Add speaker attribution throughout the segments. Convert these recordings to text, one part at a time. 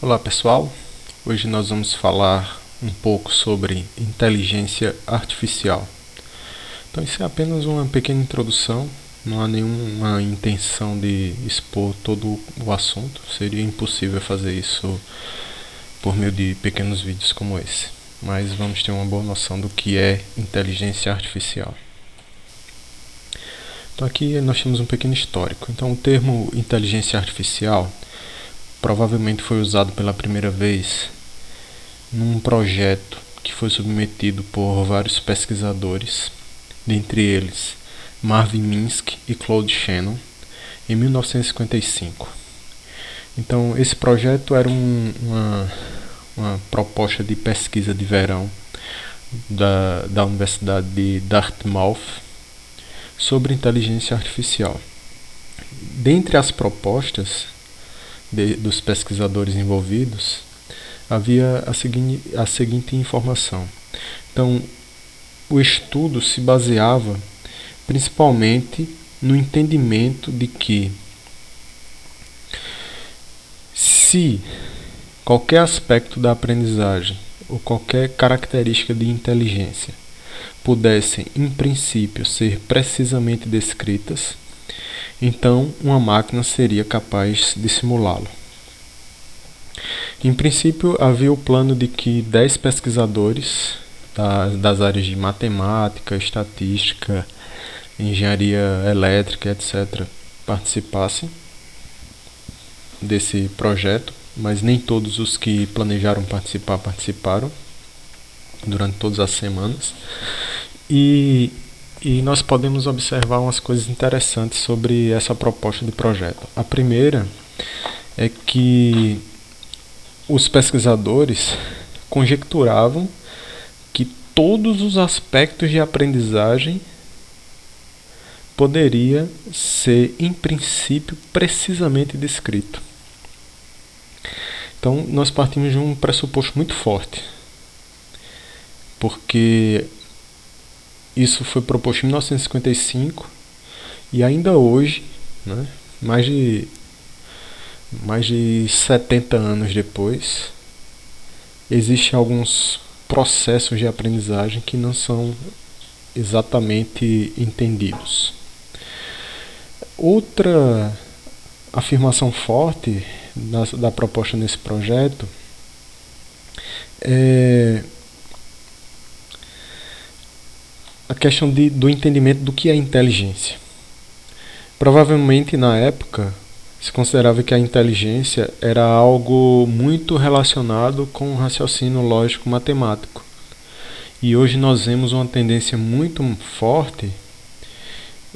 Speaker 1: Olá pessoal, hoje nós vamos falar um pouco sobre inteligência artificial. Então isso é apenas uma pequena introdução, não há nenhuma intenção de expor todo o assunto, seria impossível fazer isso por meio de pequenos vídeos como esse, mas vamos ter uma boa noção do que é inteligência artificial. Então aqui nós temos um pequeno histórico. Então o termo inteligência artificial provavelmente foi usado pela primeira vez num projeto que foi submetido por vários pesquisadores, dentre eles Marvin Minsky e Claude Shannon, em 1955. Então esse projeto era uma proposta de pesquisa de verão da Universidade de Dartmouth sobre inteligência artificial. Dentre as propostas dos pesquisadores envolvidos, havia a seguinte informação. Então, o estudo se baseava principalmente no entendimento de que se qualquer aspecto da aprendizagem ou qualquer característica de inteligência pudessem, em princípio, ser precisamente descritas, então uma máquina seria capaz de simulá-lo. Em princípio, havia o plano de que 10 pesquisadores das áreas de matemática, estatística, engenharia elétrica, etc., participassem desse projeto, mas nem todos os que planejaram participar participaram durante todas as semanas. E nós podemos observar umas coisas interessantes sobre essa proposta de projeto. A primeira é que os pesquisadores conjecturavam que todos os aspectos de aprendizagem poderia ser, em princípio, precisamente descrito. Então, nós partimos de um pressuposto muito forte, porque isso foi proposto em 1955 e ainda hoje, né, mais de 70 anos depois, existem alguns processos de aprendizagem que não são exatamente entendidos. Outra afirmação forte da proposta nesse projeto é a questão do entendimento do que é inteligência. Provavelmente na época se considerava que a inteligência era algo muito relacionado com o raciocínio lógico matemático. E hoje nós vemos uma tendência muito forte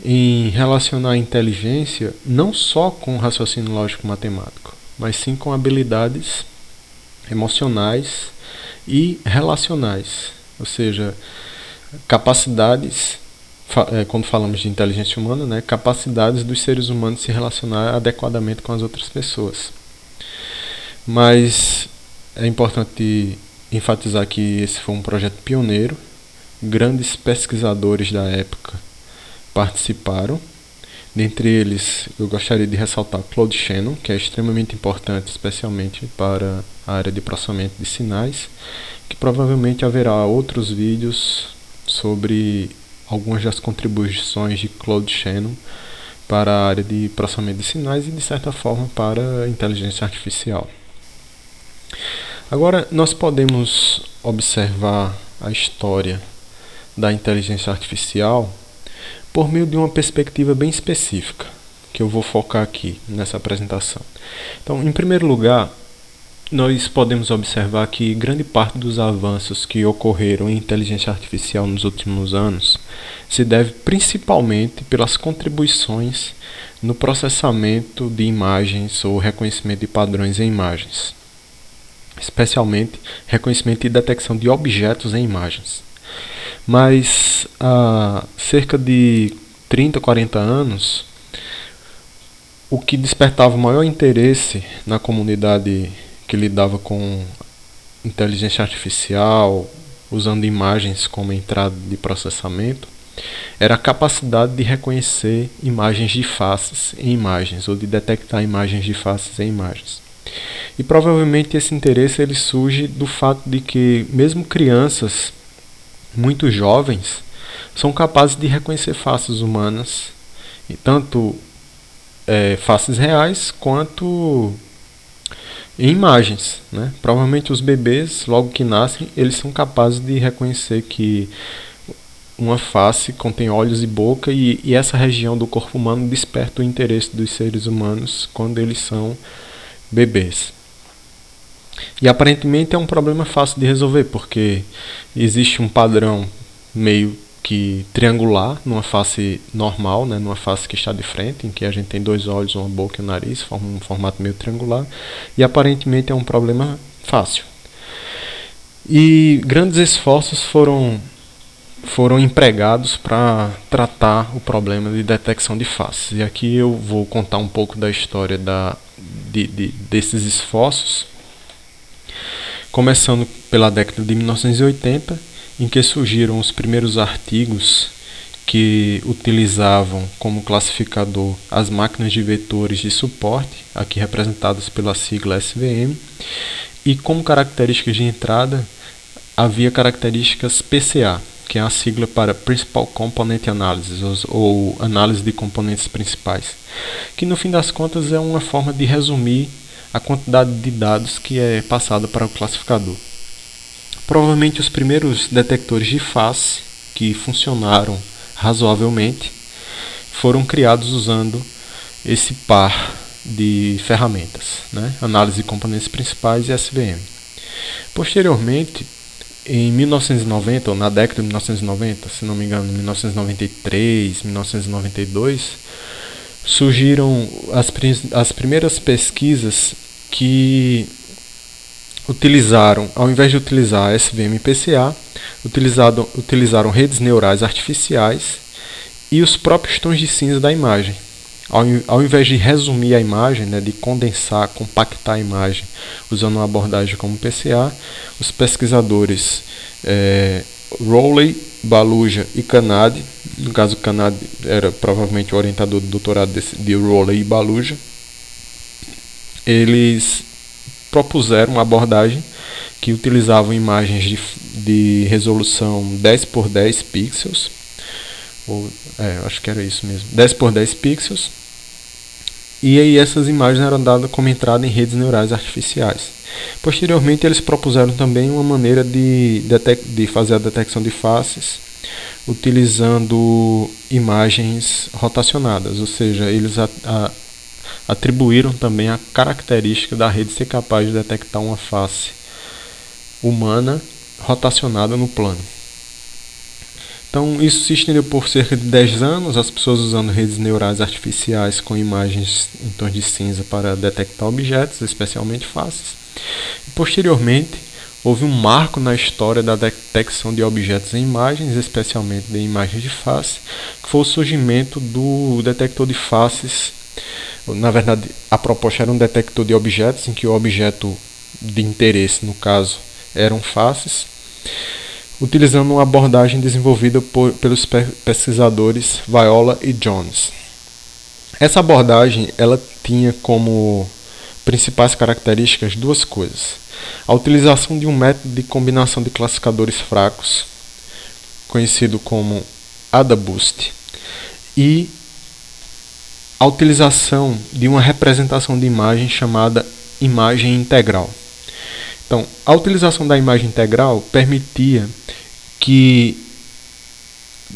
Speaker 1: em relacionar a inteligência não só com o raciocínio lógico matemático, mas sim com habilidades emocionais e relacionais, ou seja, capacidades, quando falamos de inteligência humana, né, capacidades dos seres humanos se relacionar adequadamente com as outras pessoas. Mas é importante enfatizar que esse foi um projeto pioneiro, grandes pesquisadores da época participaram. Dentre eles, eu gostaria de ressaltar Claude Shannon, que é extremamente importante, especialmente para a área de processamento de sinais, que provavelmente haverá outros vídeos sobre algumas das contribuições de Claude Shannon para a área de processamento de sinais e, de certa forma, para a inteligência artificial. Agora, nós podemos observar a história da inteligência artificial por meio de uma perspectiva bem específica, que eu vou focar aqui nessa apresentação. Então, em primeiro lugar, nós podemos observar que grande parte dos avanços que ocorreram em inteligência artificial nos últimos anos se deve principalmente pelas contribuições no processamento de imagens ou reconhecimento de padrões em imagens, especialmente reconhecimento e detecção de objetos em imagens. Mas há cerca de 30, 40 anos, o que despertava maior interesse na comunidade que lidava com inteligência artificial, usando imagens como entrada de processamento, era a capacidade de reconhecer imagens de faces em imagens, ou de detectar imagens de faces em imagens. E provavelmente esse interesse ele surge do fato de que mesmo crianças muito jovens são capazes de reconhecer faces humanas, e tanto faces reais quanto em imagens, né? Provavelmente os bebês, logo que nascem, eles são capazes de reconhecer que uma face contém olhos e boca, e essa região do corpo humano desperta o interesse dos seres humanos quando eles são bebês. E aparentemente é um problema fácil de resolver, porque existe um padrão meio que triangular numa face normal, né, numa face que está de frente, em que a gente tem dois olhos, uma boca e um nariz, forma um formato meio triangular, e aparentemente é um problema fácil. E grandes esforços foram empregados para tratar o problema de detecção de faces. E aqui eu vou contar um pouco da história desses esforços, começando pela década de 1980, em que surgiram os primeiros artigos que utilizavam como classificador as máquinas de vetores de suporte, aqui representadas pela sigla SVM, e como características de entrada havia características PCA, que é a sigla para Principal Component Analysis, ou análise de componentes principais, que no fim das contas é uma forma de resumir a quantidade de dados que é passada para o classificador. Provavelmente os primeiros detectores de face que funcionaram razoavelmente foram criados usando esse par de ferramentas, né? Análise de componentes principais e SVM. Posteriormente, em 1990, ou na década de 1990, se não me engano, 1993, 1992, surgiram as primeiras pesquisas que utilizaram, ao invés de utilizar SVM e PCA, utilizaram redes neurais artificiais e os próprios tons de cinza da imagem. Ao invés de resumir a imagem, né, de condensar, compactar a imagem, usando uma abordagem como PCA, os pesquisadores Rowley, Baluja e Kanade, no caso Kanade era provavelmente o orientador do doutorado de Rowley e Baluja, eles propuseram uma abordagem que utilizavam imagens de resolução 10 por 10 pixels, acho que era isso mesmo, 10 por 10 pixels, e aí essas imagens eram dadas como entrada em redes neurais artificiais. Posteriormente eles propuseram também uma maneira de fazer a detecção de faces utilizando imagens rotacionadas, ou seja, eles atribuíram também a característica da rede ser capaz de detectar uma face humana rotacionada no plano. Então isso se estendeu por cerca de 10 anos, as pessoas usando redes neurais artificiais com imagens em tons de cinza para detectar objetos, especialmente faces. E, posteriormente, houve um marco na história da detecção de objetos em imagens, especialmente de imagens de face, que foi o surgimento do detector de faces. Na verdade, a proposta era um detector de objetos, em que o objeto de interesse, no caso, eram faces, utilizando uma abordagem desenvolvida pelos pesquisadores Viola e Jones. Essa abordagem ela tinha como principais características duas coisas: a utilização de um método de combinação de classificadores fracos, conhecido como AdaBoost, e a utilização de uma representação de imagem chamada imagem integral. Então, a utilização da imagem integral permitia que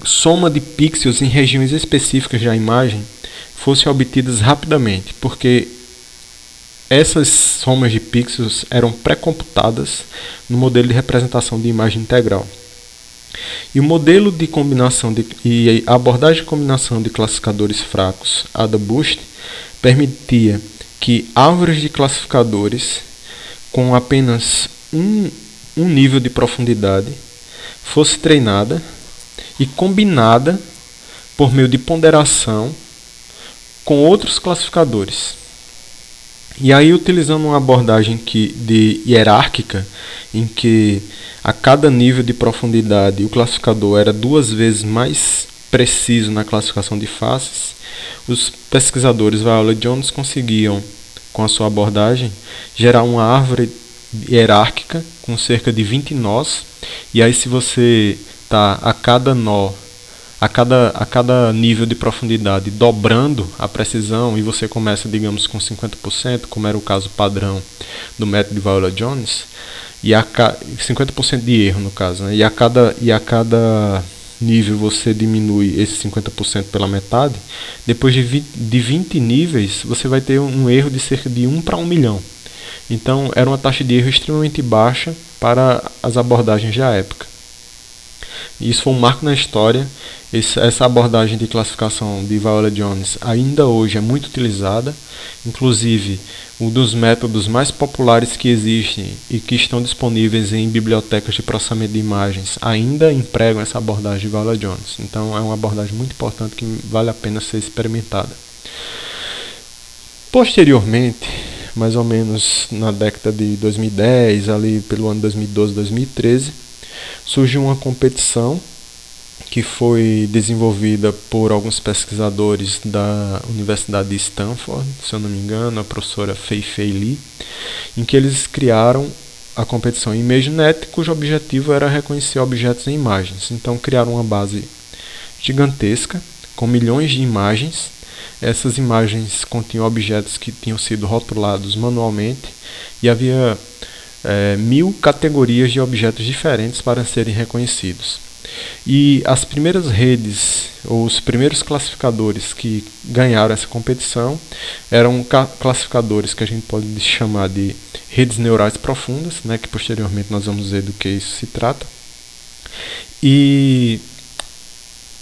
Speaker 1: soma de pixels em regiões específicas da imagem fossem obtidas rapidamente, porque essas somas de pixels eram pré-computadas no modelo de representação de imagem integral. E o modelo de combinação e a abordagem de combinação de classificadores fracos AdaBoost permitia que árvores de classificadores com apenas um nível de profundidade fosse treinada e combinada por meio de ponderação com outros classificadores. E aí, utilizando uma abordagem hierárquica, em que a cada nível de profundidade o classificador era 2 vezes mais preciso na classificação de faces, os pesquisadores Viola e Jones conseguiam com a sua abordagem, gerar uma árvore hierárquica com cerca de 20 nós, e aí se você está a cada nó, a cada nível de profundidade dobrando a precisão, e você começa, digamos, com 50%, como era o caso padrão do método de Viola-Jones, e 50% de erro no caso, né? E a cada nível você diminui esse 50% pela metade, depois de 20 níveis você vai ter um erro de cerca de 1 para 1 milhão. Então era uma taxa de erro extremamente baixa para as abordagens da época. E isso foi um marco na história. Essa abordagem de classificação de Viola-Jones ainda hoje é muito utilizada. Inclusive, um dos métodos mais populares que existem e que estão disponíveis em bibliotecas de processamento de imagens ainda empregam essa abordagem de Viola-Jones. Então é uma abordagem muito importante que vale a pena ser experimentada. Posteriormente, mais ou menos na década de 2010, ali pelo ano 2012, 2013, surgiu uma competição que foi desenvolvida por alguns pesquisadores da Universidade de Stanford, se eu não me engano, a professora Fei-Fei Li, em que eles criaram a competição ImageNet, cujo objetivo era reconhecer objetos em imagens. Então criaram uma base gigantesca, com milhões de imagens. Essas imagens continham objetos que tinham sido rotulados manualmente, e havia 1000 categorias de objetos diferentes para serem reconhecidos. E as primeiras redes, ou os primeiros classificadores que ganharam essa competição, eram classificadores que a gente pode chamar de redes neurais profundas, né, que posteriormente nós vamos ver do que isso se trata. E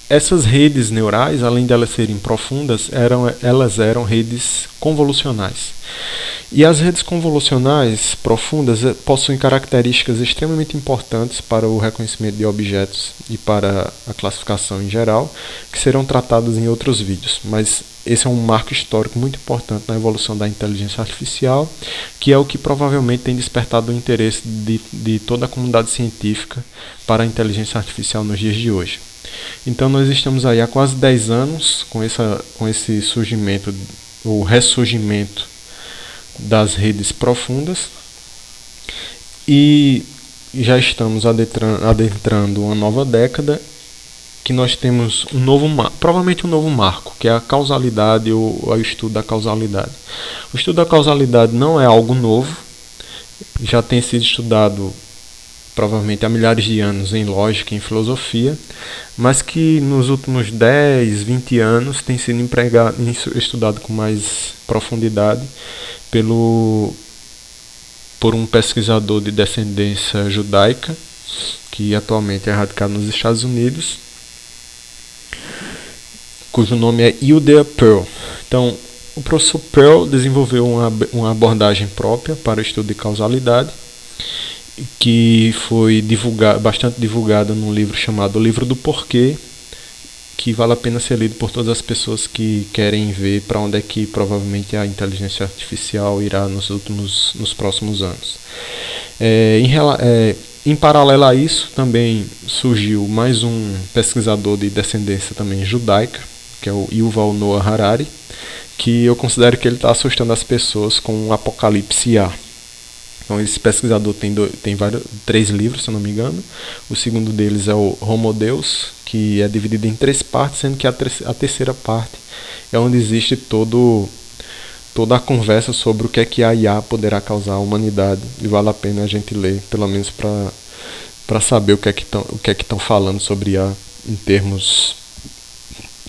Speaker 1: essas redes neurais, além de elas serem profundas, elas eram redes convolucionais. E as redes convolucionais profundas possuem características extremamente importantes para o reconhecimento de objetos e para a classificação em geral, que serão tratadas em outros vídeos. Mas esse é um marco histórico muito importante na evolução da inteligência artificial, que é o que provavelmente tem despertado o interesse de toda a comunidade científica para a inteligência artificial nos dias de hoje. Então nós estamos aí há quase 10 anos com esse surgimento, ou ressurgimento das redes profundas, e já estamos adentrando uma nova década, que nós temos provavelmente um novo marco, que é a causalidade ou o estudo da causalidade. O estudo da causalidade não é algo novo, já tem sido estudado provavelmente há milhares de anos em lógica e em filosofia, mas que nos últimos 10, 20 anos tem sido estudado com mais profundidade por um pesquisador de descendência judaica, que atualmente é radicado nos Estados Unidos, cujo nome é Yehuda Pearl. Então, o professor Pearl desenvolveu uma abordagem própria para o estudo de causalidade, que foi bastante divulgada num livro chamado O Livro do Porquê, que vale a pena ser lido por todas as pessoas que querem ver para onde é que provavelmente a inteligência artificial irá nos próximos anos. Em paralelo a isso, também surgiu mais um pesquisador de descendência também judaica, que é o Yuval Noah Harari, que eu considero que ele está assustando as pessoas com o Apocalipse A. Então esse pesquisador tem 3 livros, se eu não me engano. O segundo deles é o Homo Deus, que é dividido em 3 partes, sendo que a terceira parte é onde existe toda a conversa sobre o que a IA poderá causar à humanidade. E vale a pena a gente ler, pelo menos para saber o que é que estão falando sobre IA em termos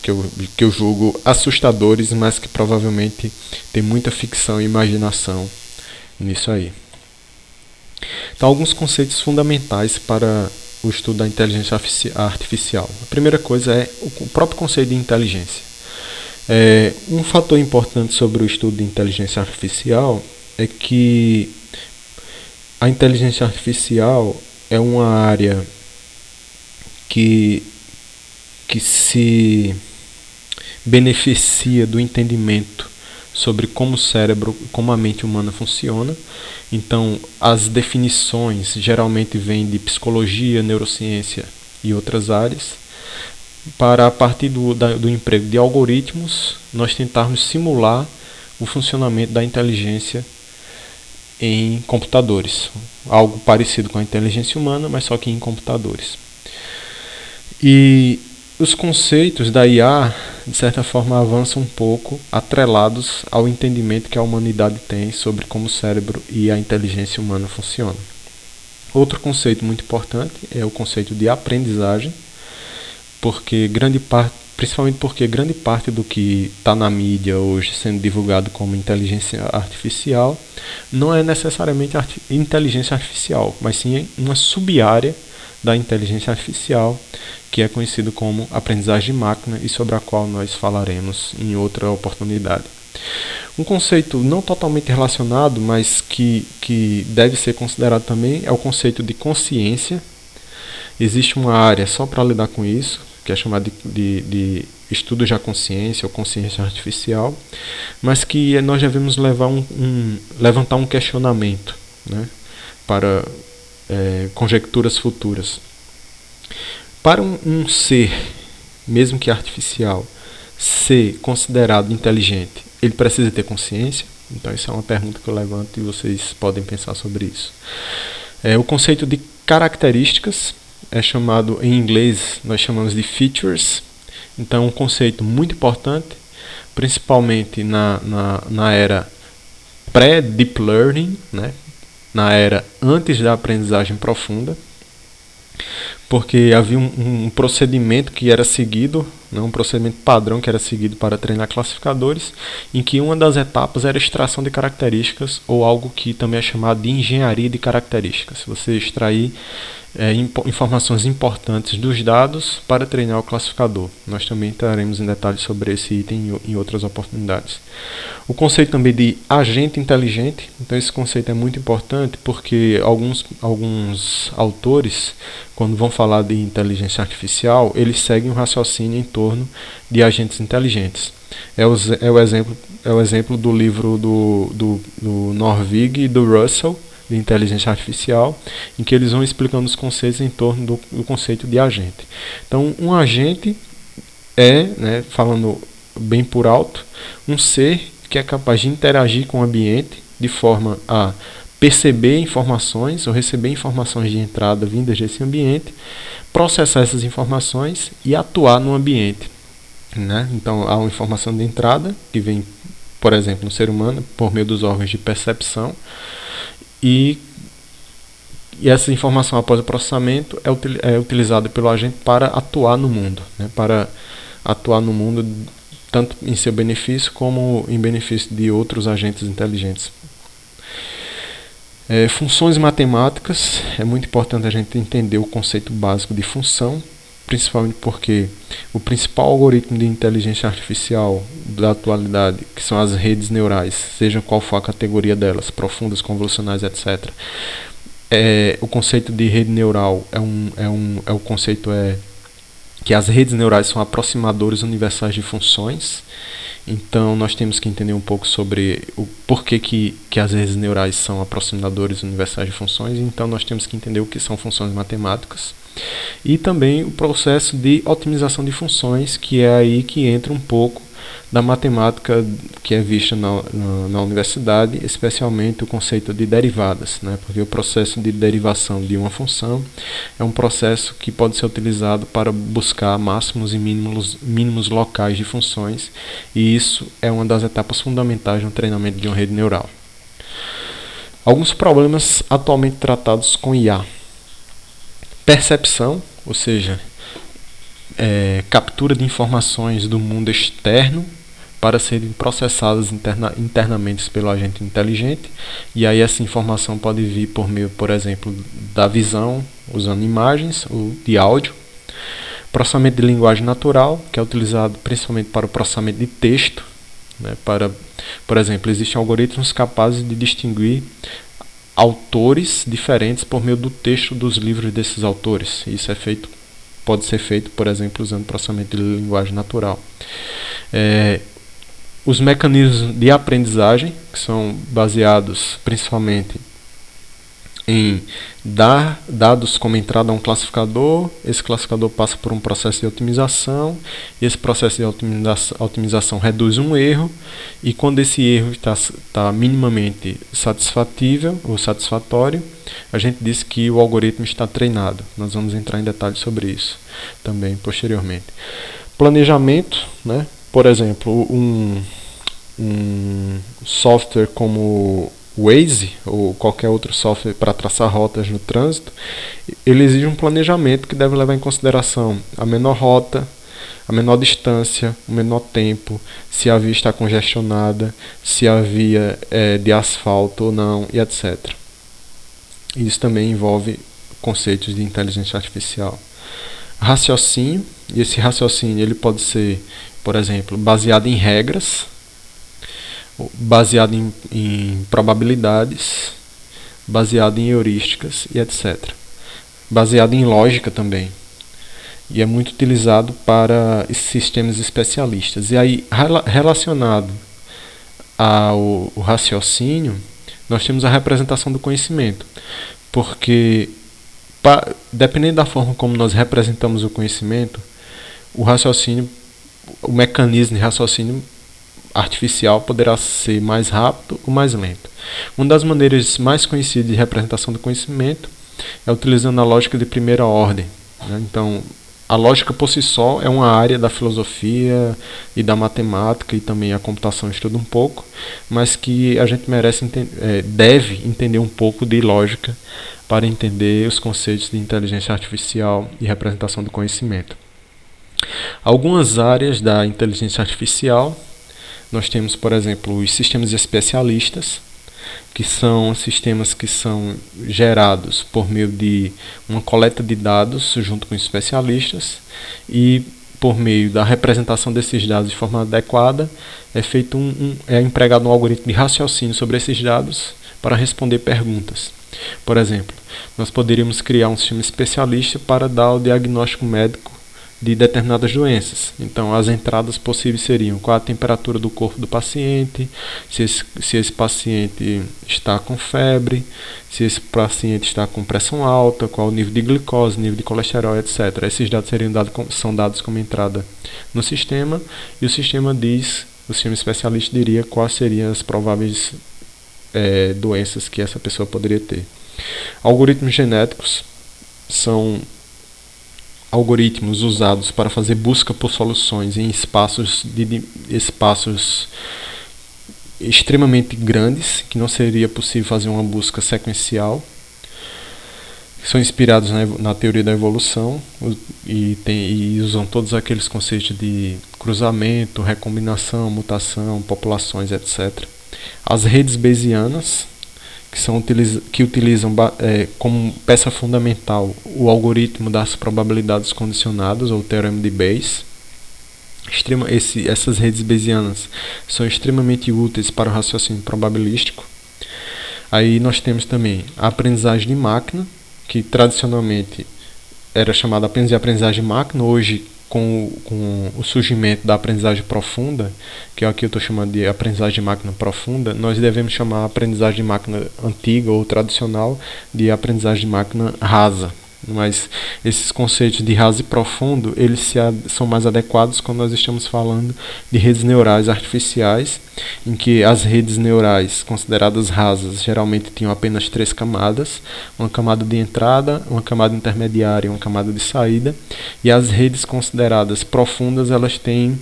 Speaker 1: que eu julgo assustadores, mas que provavelmente tem muita ficção e imaginação nisso aí. Então, alguns conceitos fundamentais para o estudo da inteligência artificial. A primeira coisa é o próprio conceito de inteligência. Um fator importante sobre o estudo de inteligência artificial é que a inteligência artificial é uma área que se beneficia do entendimento sobre como o cérebro, como a mente humana funciona. Então, as definições geralmente vêm de psicologia, neurociência e outras áreas, para, a partir do emprego de algoritmos, nós tentarmos simular o funcionamento da inteligência em computadores. Algo parecido com a inteligência humana, mas só que em computadores. E os conceitos da IA, de certa forma, avançam um pouco, atrelados ao entendimento que a humanidade tem sobre como o cérebro e a inteligência humana funcionam. Outro conceito muito importante é o conceito de aprendizagem, principalmente porque grande parte do que está na mídia hoje sendo divulgado como inteligência artificial não é necessariamente inteligência artificial, mas sim uma sub-área da inteligência artificial, que é conhecido como aprendizagem de máquina e sobre a qual nós falaremos em outra oportunidade. Um conceito não totalmente relacionado, mas que deve ser considerado também, é o conceito de consciência. Existe uma área só para lidar com isso, que é chamada de estudos da consciência ou consciência artificial, mas que nós devemos levantar um questionamento, né, para conjecturas futuras. Para um ser, mesmo que artificial, ser considerado inteligente, ele precisa ter consciência? Então, isso é uma pergunta que eu levanto e vocês podem pensar sobre isso. O conceito de características é chamado, em inglês, nós chamamos de features. Então, um conceito muito importante, principalmente na era pré-deep learning, né? Na era antes da aprendizagem profunda, porque havia um procedimento que era seguido, né, um procedimento padrão que era seguido para treinar classificadores, em que uma das etapas era a extração de características, ou algo que também é chamado de engenharia de características. Você extrair informações importantes dos dados para treinar o classificador. Nós também entraremos em detalhes sobre esse item em outras oportunidades. O conceito também de agente inteligente, então esse conceito é muito importante porque alguns autores, quando vão falar de inteligência artificial, eles seguem um raciocínio em torno de agentes inteligentes. É o exemplo do livro do Norvig e do Russell, de inteligência artificial, em que eles vão explicando os conceitos em torno do conceito de agente. Então, um agente é, né, falando bem por alto, um ser que é capaz de interagir com o ambiente de forma a perceber informações ou receber informações de entrada vindas desse ambiente, processar essas informações e atuar no ambiente, né? Então, há uma informação de entrada que vem, por exemplo, no ser humano, por meio dos órgãos de percepção, e essa informação após o processamento é utilizada pelo agente para atuar no mundo, né? Para atuar no mundo tanto em seu benefício como em benefício de outros agentes inteligentes. Funções matemáticas, é muito importante a gente entender o conceito básico de função, principalmente porque o principal algoritmo de inteligência artificial da atualidade, que são as redes neurais, seja qual for a categoria delas, profundas, convolucionais, etc. O conceito de rede neural o conceito que as redes neurais são aproximadores universais de funções. Então nós temos que entender um pouco sobre o porquê que as redes neurais são aproximadores universais de funções. Então nós temos que entender o que são funções matemáticas e também o processo de otimização de funções, que é aí que entra um pouco da matemática que é vista na universidade, especialmente o conceito de derivadas, né? Porque o processo de derivação de uma função é um processo que pode ser utilizado para buscar máximos e mínimos locais de funções, e isso é uma das etapas fundamentais no treinamento de uma rede neural. Alguns problemas atualmente tratados com IA: percepção, ou seja, captura de informações do mundo externo para serem processadas internamente pelo agente inteligente, e aí essa informação pode vir por meio, por exemplo, da visão, usando imagens, ou de áudio. Processamento de linguagem natural, que é utilizado principalmente para o processamento de texto, né? Por exemplo, existem algoritmos capazes de distinguir autores diferentes por meio do texto dos livros desses autores. Isso pode ser feito, por exemplo, usando processamento de linguagem natural. Os mecanismos de aprendizagem, que são baseados principalmente em dar dados como entrada a um classificador, esse classificador passa por um processo de otimização, e esse processo de otimização reduz um erro, e quando esse erro está minimamente satisfatível ou satisfatório, a gente diz que o algoritmo está treinado. Nós vamos entrar em detalhes sobre isso também posteriormente. Planejamento, né? Por exemplo, um software como Waze ou qualquer outro software para traçar rotas no trânsito, ele exige um planejamento que deve levar em consideração a menor rota, a menor distância, o menor tempo, se a via está congestionada, se a via é de asfalto ou não, e etc. Isso também envolve conceitos de inteligência artificial. Raciocínio, e esse raciocínio ele pode ser, por exemplo, baseado em regras, baseado em probabilidades, baseado em heurísticas e etc. Baseado em lógica também. E é muito utilizado para sistemas especialistas. E aí, relacionado ao raciocínio, nós temos a representação do conhecimento. Porque, dependendo da forma como nós representamos o conhecimento, o raciocínio, o mecanismo de raciocínio artificial poderá ser mais rápido ou mais lento. Uma das maneiras mais conhecidas de representação do conhecimento é utilizando a lógica de primeira ordem, né? Então, a lógica por si só é uma área da filosofia e da matemática, e também a computação estuda um pouco, mas que a gente deve entender um pouco de lógica para entender os conceitos de inteligência artificial e representação do conhecimento. Algumas áreas da inteligência artificial: nós temos, por exemplo, os sistemas especialistas, que são sistemas que são gerados por meio de uma coleta de dados junto com especialistas, e por meio da representação desses dados de forma adequada é empregado um algoritmo de raciocínio sobre esses dados para responder perguntas. Por exemplo, nós poderíamos criar um sistema especialista para dar o diagnóstico médico de determinadas doenças. Então, as entradas possíveis seriam: qual a temperatura do corpo do paciente, se esse paciente está com febre, se esse paciente está com pressão alta, qual o nível de glicose, nível de colesterol, etc. Esses dados são dados como entrada no sistema, e o sistema especialista diria quais seriam as prováveis doenças que essa pessoa poderia ter. Algoritmos genéticos são algoritmos usados para fazer busca por soluções em espaços extremamente grandes, que não seria possível fazer uma busca sequencial. São inspirados na teoria da evolução e usam todos aqueles conceitos de cruzamento, recombinação, mutação, populações, etc. As redes bayesianas, que utilizam como peça fundamental o algoritmo das probabilidades condicionadas, ou teorema de Bayes. Essas redes bayesianas são extremamente úteis para o raciocínio probabilístico. Aí nós temos também a aprendizagem de máquina, que tradicionalmente era chamada de aprendizagem de máquina. Hoje, com o surgimento da aprendizagem profunda, que aqui eu estou chamando de aprendizagem de máquina profunda, nós devemos chamar a aprendizagem de máquina antiga ou tradicional de aprendizagem de máquina rasa. Mas esses conceitos de raso e profundo, eles são mais adequados quando nós estamos falando de redes neurais artificiais, em que as redes neurais consideradas rasas geralmente tinham apenas 3 camadas: uma camada de entrada, uma camada intermediária e uma camada de saída. E as redes consideradas profundas, elas têm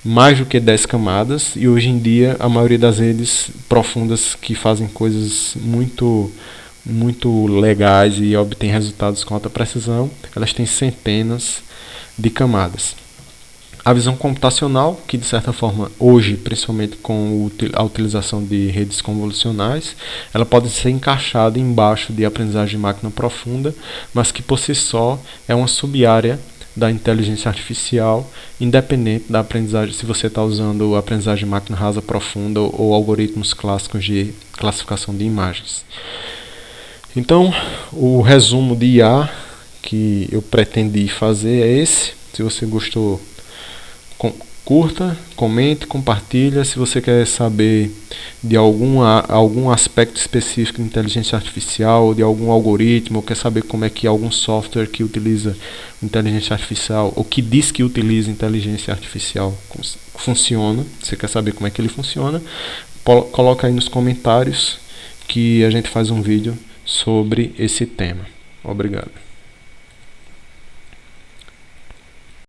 Speaker 1: mais do que 10 camadas, e hoje em dia a maioria das redes profundas que fazem coisas muito legais e obtêm resultados com alta precisão, elas têm centenas de camadas. A visão computacional, que de certa forma hoje, principalmente com a utilização de redes convolucionais, ela pode ser encaixada embaixo de aprendizagem de máquina profunda, mas que por si só é uma sub-área da inteligência artificial, independente da aprendizagem, se você está usando a aprendizagem de máquina rasa profunda ou algoritmos clássicos de classificação de imagens. Então, o resumo de IA que eu pretendi fazer é esse. Se você gostou, Curta, comente, compartilha. Se você quer saber de algum aspecto específico de inteligência artificial, de algum algoritmo, ou quer saber como é que algum software que utiliza inteligência artificial, ou que diz que utiliza inteligência artificial, funciona, você quer saber como é que ele funciona, coloca aí nos comentários que a gente faz um vídeo sobre esse tema. Obrigado.